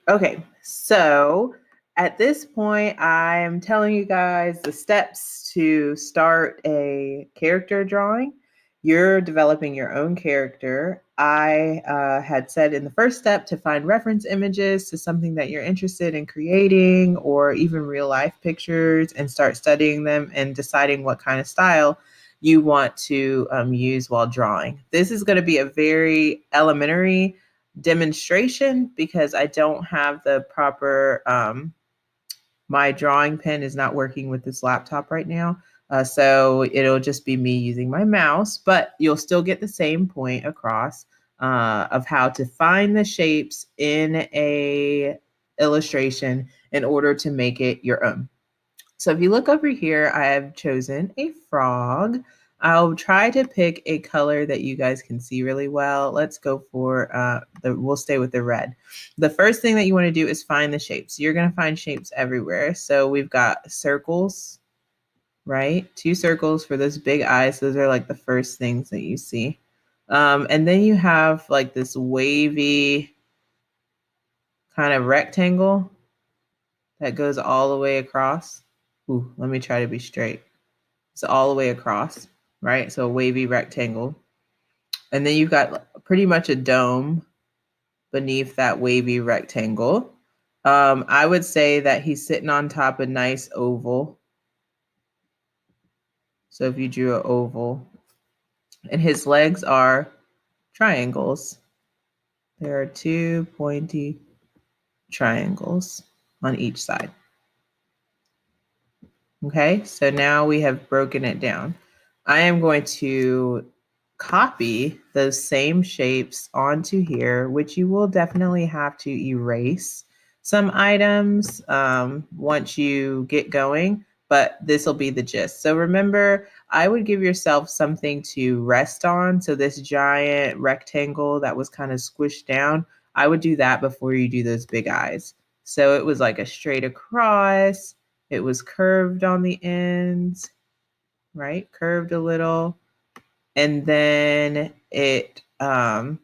Okay, so at this point, I'm telling you guys the steps to start a character drawing. You're developing your own character. I had said in the first step to find reference images to something that you're interested in creating, or even real life pictures, and start studying them and deciding what kind of style you want to use while drawing. This is going to be a very elementary demonstration because I don't have the proper, my drawing pen is not working with this laptop right now. So it'll just be me using my mouse, but you'll still get the same point across of how to find the shapes in a illustration in order to make it your own. So if you look over here, I have chosen a frog. I'll try to pick a color that you guys can see really well. Let's go for we'll stay with the red. The first thing that you want to do is find the shapes. You're going to find shapes everywhere. So we've got circles, right? 2 circles for those big eyes. Those are like the first things that you see. And then you have like this wavy kind of rectangle that goes all the way across. Ooh, let me try to be straight. It's all the way across, right? So a wavy rectangle. And then you've got pretty much a dome beneath that wavy rectangle. I would say that he's sitting on top of a nice oval. So if you drew an oval, and his legs are triangles. There are 2 pointy triangles on each side. Okay, so now we have broken it down. I am going to copy those same shapes onto here, which you will definitely have to erase some items once you get going, but this will be the gist. So remember, I would give yourself something to rest on. So this giant rectangle that was kind of squished down, I would do that before you do those big eyes. So it was like a straight across, it was curved on the ends, right? Curved a little. And then it kind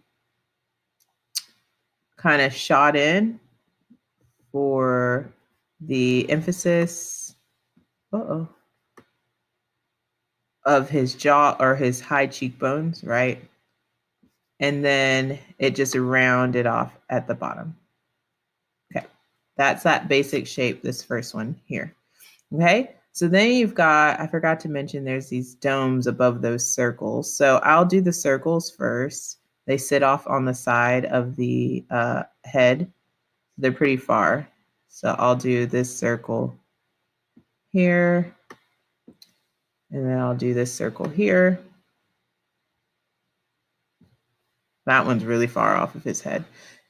of shot in for the emphasis of his jaw or his high cheekbones, right? And then it just rounded off at the bottom. Okay, that's that basic shape, this first one here. Okay, so then you've got, I forgot to mention there's these domes above those circles. So I'll do the circles first. They sit off on the side of the head. They're pretty far. So I'll do this circle here. And then I'll do this circle here. That one's really far off of his head.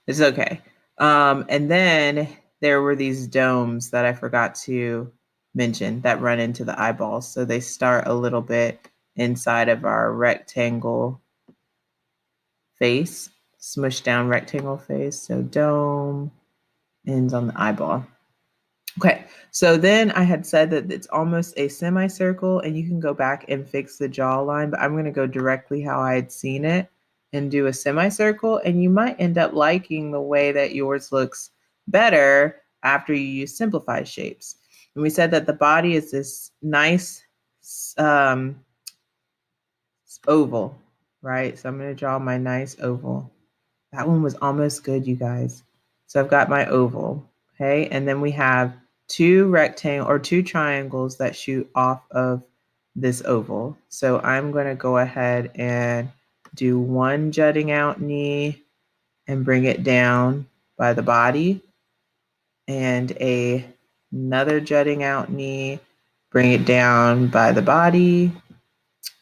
It's okay. And then there were these domes that I forgot to mention that run into the eyeballs. So they start a little bit inside of our rectangle face, smushed down rectangle face. So dome ends on the eyeball. Okay, so then I had said that it's almost a semicircle, and you can go back and fix the jawline, but I'm going to go directly how I had seen it and do a semicircle, and you might end up liking the way that yours looks better after you use simplified shapes. And we said that the body is this nice oval, right? So I'm going to draw my nice oval. That one was almost good, you guys. So I've got my oval, okay? And then we have 2 rectangles or 2 triangles that shoot off of this oval. So I'm going to go ahead and do one jutting out knee and bring it down by the body, and another jutting out knee, bring it down by the body.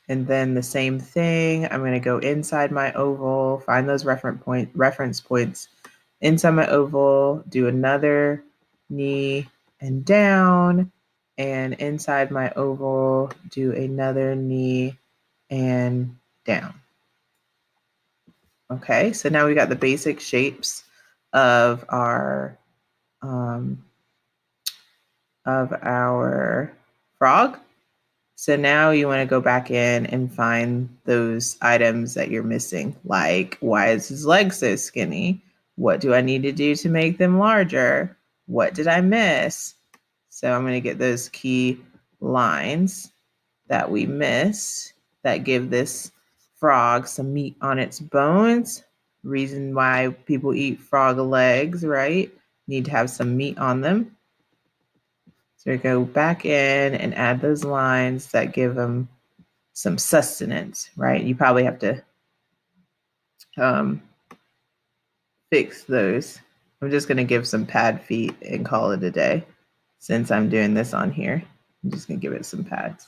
And then the same thing, I'm going to go inside my oval, find those reference points inside my oval, do another knee and down, and inside my oval, do another knee and down. Okay, so now we got the basic shapes of our frog. So now you want to go back in and find those items that you're missing, like why is his leg so skinny? What do I need to do to make them larger? What did I miss? So I'm going to get those key lines that we missed that give this frog some meat on its bones. Reason why people eat frog legs, right? Need to have some meat on them. So we go back in and add those lines that give them some sustenance, right? You probably have to fix those. I'm just going to give some pad feet and call it a day. Since I'm doing this on here, I'm just going to give it some pads.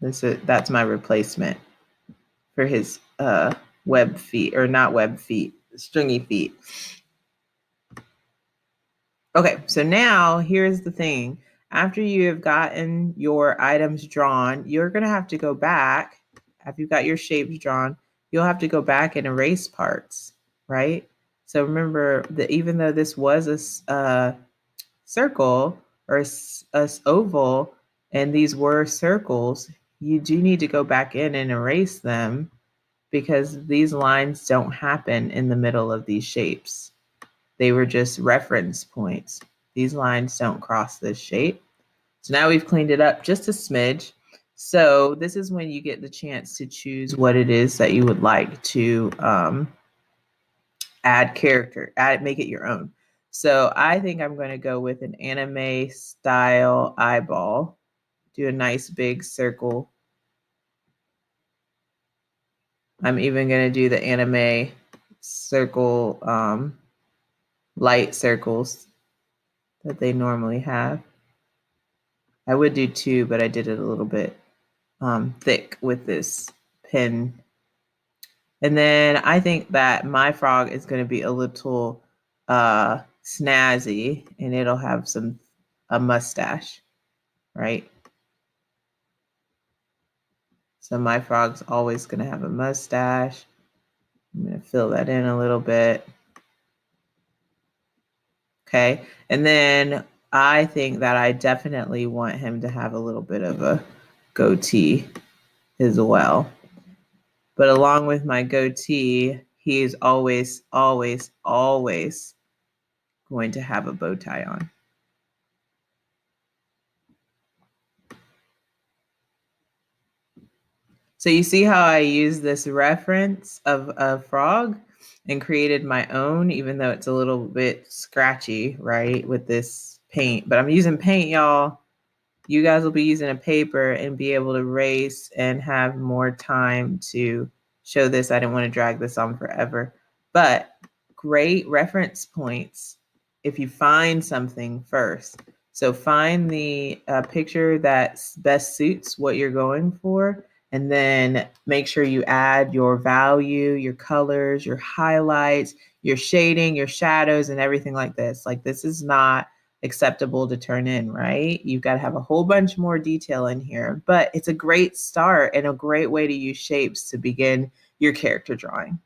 That's my replacement for his web feet, or not web feet, stringy feet. Okay, so now here's the thing. After you have gotten your items drawn, you're going to have to go back. After you've got your shapes drawn, you'll have to go back and erase parts, right? So remember that even though this was a circle or a oval, and these were circles, you do need to go back in and erase them because these lines don't happen in the middle of these shapes. They were just reference points. These lines don't cross this shape. So now we've cleaned it up just a smidge. So this is when you get the chance to choose what it is that you would like to add character, make it your own. So I think I'm going to go with an anime style eyeball. Do a nice big circle. I'm even going to do the anime circle, light circles that they normally have. I would do 2, but I did it a little bit thick with this pen. And then I think that my frog is going to be a little snazzy, and it'll have a mustache, right? So my frog's always going to have a mustache. I'm going to fill that in a little bit. Okay. And then I think that I definitely want him to have a little bit of a goatee as well. But along with my goatee, he is always, always, always going to have a bow tie on. So you see how I use this reference of a frog and created my own, even though it's a little bit scratchy, right, with this paint. But I'm using paint, y'all. You guys will be using a paper and be able to erase and have more time to show this. I didn't want to drag this on forever. But great reference points if you find something first. So find the picture that best suits what you're going for, and then make sure you add your value, your colors, your highlights, your shading, your shadows, and everything like this. Like, this is not acceptable to turn in, right? You've got to have a whole bunch more detail in here, but it's a great start and a great way to use shapes to begin your character drawing.